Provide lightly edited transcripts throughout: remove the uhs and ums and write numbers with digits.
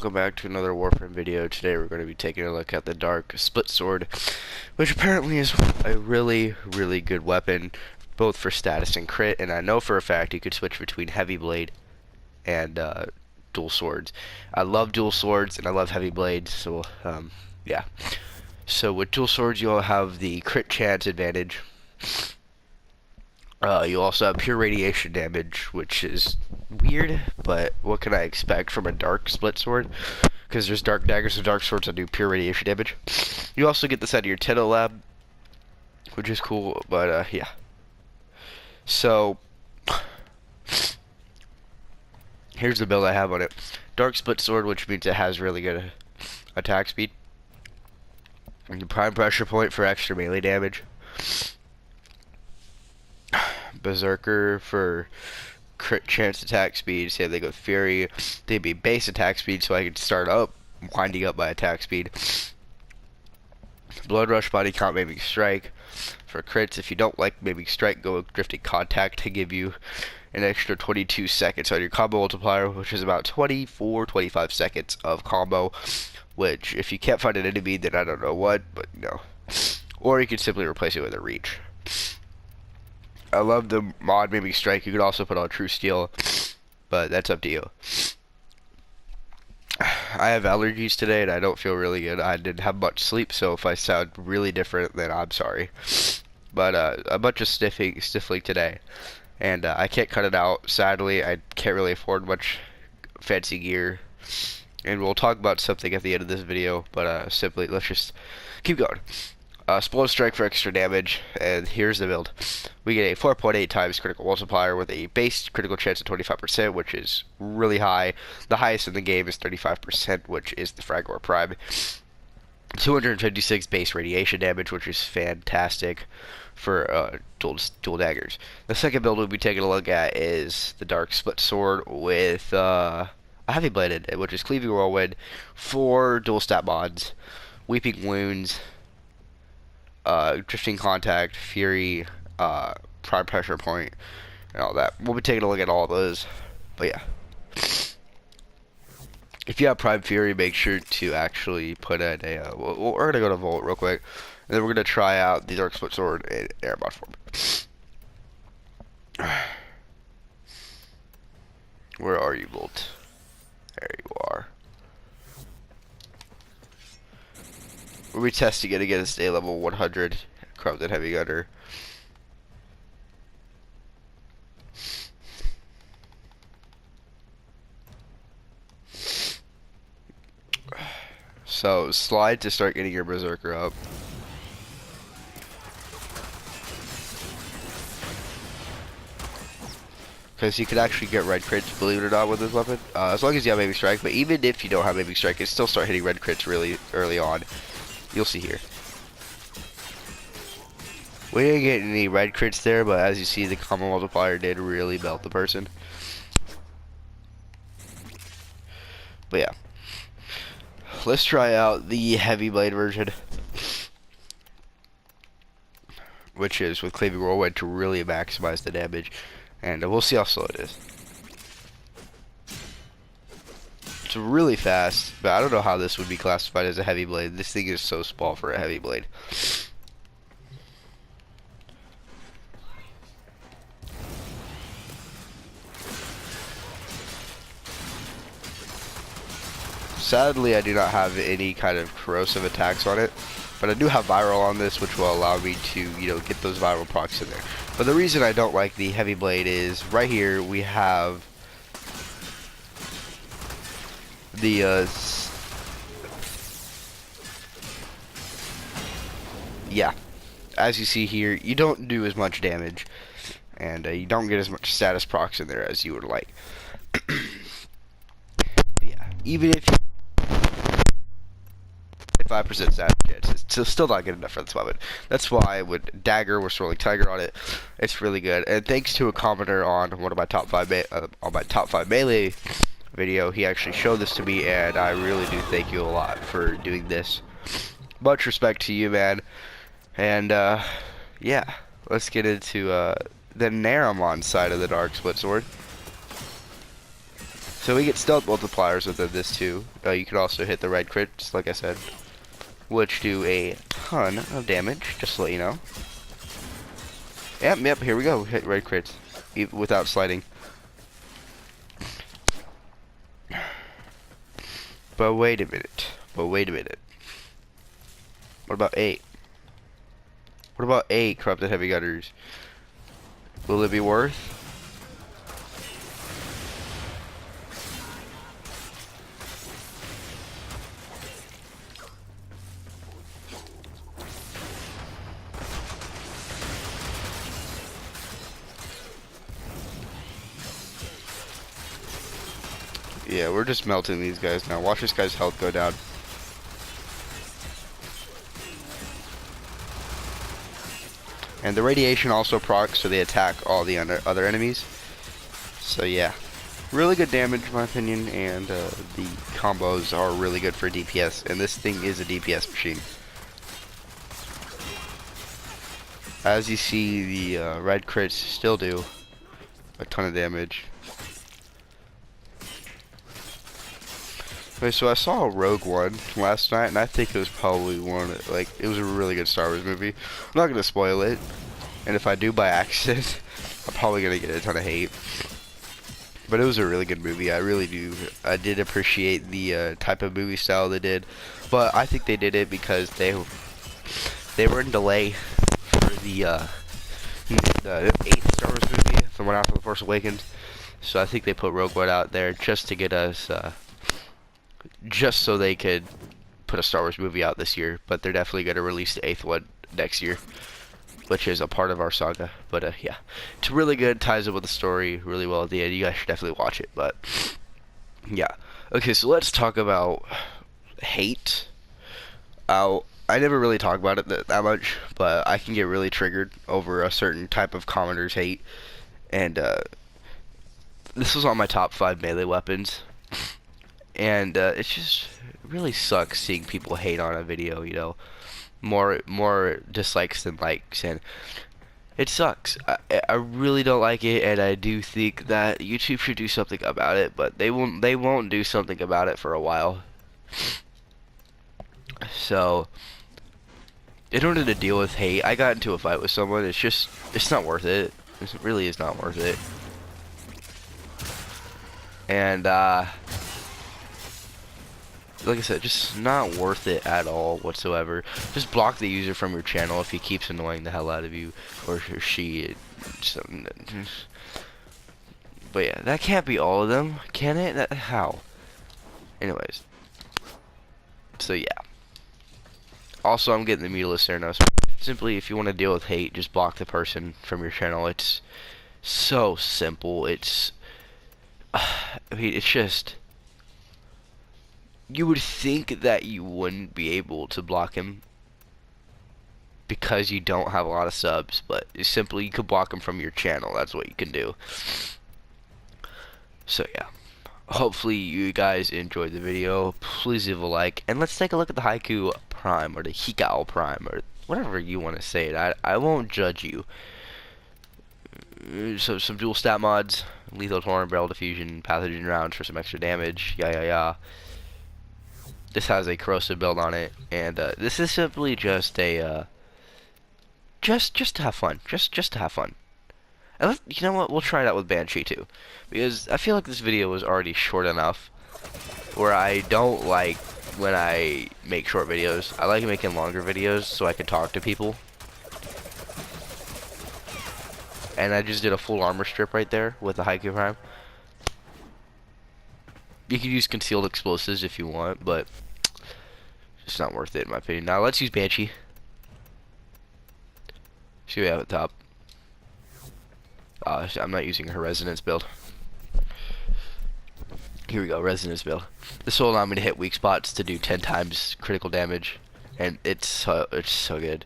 welcome back to another Warframe video. Today we're going to be taking a look at the Dark Split Sword, which apparently is a really good weapon, both for status and crit, and I know for a fact you could switch between Heavy Blade and dual swords. I love dual swords and I love Heavy Blades, so yeah. So with dual swords you'll have the crit chance advantage. You also have pure radiation damage, which is weird, but what can I expect from a dark split sword? Because there's dark daggers and dark swords that do pure radiation damage. You also get this out of your Tenno lab, which is cool, but yeah. So, here's the build I have on it. Dark split sword, which means it has really good attack speed. And prime pressure point for extra melee damage. Berserker for crit chance attack speed. Say they go Fury, they'd be base attack speed, so I can start up, winding up my attack speed. Blood Rush, body count, Maiming Strike for crits. If you don't like Maiming Strike, go with Drifting Contact to give you an extra 22 seconds on your combo multiplier, which is about 24-25 seconds of combo. Which, if you can't find an enemy, then I don't know what, but you know. Or you can simply replace it with a reach. I love the mod Maiming Strike. You could also put on True Steel, but that's up to you. I have allergies today and I don't feel really good. I didn't have much sleep, so if I sound really different, then I'm sorry. But a bunch of sniffling today, and I can't cut it out. Sadly, I can't really afford much fancy gear, and we'll talk about something at the end of this video. But simply, let's just keep going. Explode Strike for extra damage, and here's the build. We get a 4.8 times critical multiplier with a base critical chance of 25%, which is really high. The highest in the game is 35%, which is the Fragor Prime. 256 base radiation damage, which is fantastic for dual daggers. The second build we'll be taking a look at is the Dark Split Sword with a Heavy Bladed, which is Cleaving Whirlwind, 4 dual stat mods, Weeping Wounds, Drifting Contact, Fury, Prime Pressure Point, and all that. We'll be taking a look at all those, but yeah. If you have Prime Fury, make sure to actually put in a, we're going to go to Volt real quick, and then we're going to try out the Dark Split Sword in Airbot form. Where are you, Volt? There you are. We'll be testing it against a level 100 Corrupted Heavy Gunner. So, slide to start getting your Berserker up. Because you can actually get red crits, believe it or not, with this weapon. As long as you have Maiming Strike, but even if you don't have Maiming Strike, you can still start hitting red crits really early on. You'll see here. We didn't get any red crits there, but as you see, the combo multiplier did really melt the person. But yeah. Let's try out the Heavy Blade version, which is with Cleaving Whirlwind to really maximize the damage. And we'll see how slow it is. It's really fast, but I don't know how this would be classified as a Heavy Blade. This thing is so small for a Heavy Blade. Sadly, I do not have any kind of corrosive attacks on it, but I do have viral on this, which will allow me to, you know, get those viral procs in there. But the reason I don't like the Heavy Blade is right here we have the yeah, as you see here, you don't do as much damage, and you don't get as much status procs in there as you would like. Yeah, even if you 5% status chance, it's still not good enough for this weapon. That's why with Dagger, we're Swirling Tiger on it. It's really good, and thanks to a commenter on one of my top 5 melee video, he actually showed this to me, and I really do thank you a lot for doing this. Much respect to you, man. And yeah, let's get into the Naramon side of the Dark Split Sword. So we get stealth multipliers within this too. You can also hit the red crits, like I said, which do a ton of damage, just to let you know. Yep, here we go. Hit red crits without sliding. But wait a minute. What about 8? What about 8 corrupted heavy gutters? Will it be worth? Yeah, we're just melting these guys now. Watch this guy's health go down. And the radiation also procs, so they attack all the other enemies. So yeah, really good damage in my opinion, and the combos are really good for DPS, and this thing is a DPS machine. As you see, the red crits still do a ton of damage. Okay, so I saw Rogue One last night, and I think it was probably it was a really good Star Wars movie. I'm not gonna spoil it, and if I do by accident, I'm probably gonna get a ton of hate. But it was a really good movie. I did appreciate the type of movie style they did, but I think they did it because they were in delay for the 8th Star Wars movie, the one after The Force Awakens. So I think they put Rogue One out there just to get us. Just so they could put a Star Wars movie out this year, but they're definitely going to release the 8th one next year, which is a part of our saga. But yeah, it's really good, ties up with the story really well at the end. You guys should definitely watch it. But yeah, okay, so let's talk about hate. I never really talk about it that much, but I can get really triggered over a certain type of commenter's hate, and this was on my top 5 melee weapons. And it really sucks seeing people hate on a video, you know, more dislikes than likes, and it sucks. I really don't like it, and I do think that YouTube should do something about it, but they won't do something about it for a while. So in order to deal with hate, I got into a fight with someone. It's not worth it. It really is not worth it. And like I said, just not worth it at all whatsoever. Just block the user from your channel if he keeps annoying the hell out of you, or she. But yeah, that can't be all of them, can it? How? Anyways. So yeah. Also, I'm getting the mutilist there now. So simply, if you want to deal with hate, just block the person from your channel. It's so simple. I mean, it's just. You would think that you wouldn't be able to block him because you don't have a lot of subs, but it's simply you could block him from your channel. That's what you can do. So yeah, hopefully you guys enjoyed the video. Please leave a like, and let's take a look at the Haiku Prime, or the Hikao Prime, or whatever you want to say it. I won't judge you. So some dual stat mods, lethal torrent, barrel diffusion, pathogen rounds for some extra damage. Yeah. This has a corrosive build on it, and this is simply just a just to have fun, just to have fun. And you know what? We'll try it out with Banshee too, because I feel like this video was already short enough. Where I don't like when I make short videos. I like making longer videos so I can talk to people. And I just did a full armor strip right there with the Haiku Prime. You can use concealed explosives if you want, but it's not worth it in my opinion. Now let's use Banshee. See what we have at the top. I'm not using her resonance build. Here we go, resonance build. This will allow me to hit weak spots to do 10 times critical damage, and it's so good.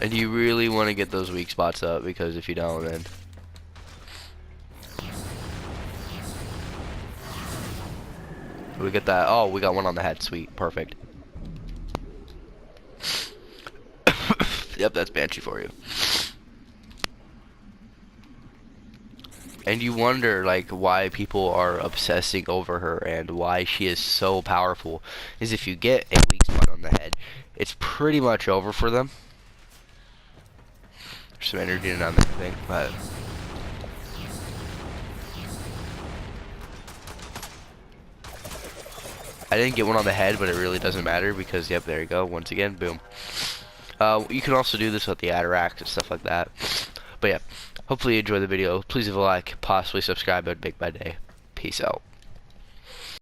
And you really want to get those weak spots up, because if you don't, then we get that. Oh, we got one on the head. Sweet, perfect. Yep, that's Banshee for you. And you wonder, like, why people are obsessing over her and why she is so powerful. Is if you get a weak spot on the head, it's pretty much over for them. There's some energy in on that thing, but I didn't get one on the head, but it really doesn't matter because, yep, there you go. Once again, boom. You can also do this with the Ataract and stuff like that. But yeah, hopefully you enjoyed the video. Please leave a like, possibly subscribe. It would make my day. Peace out.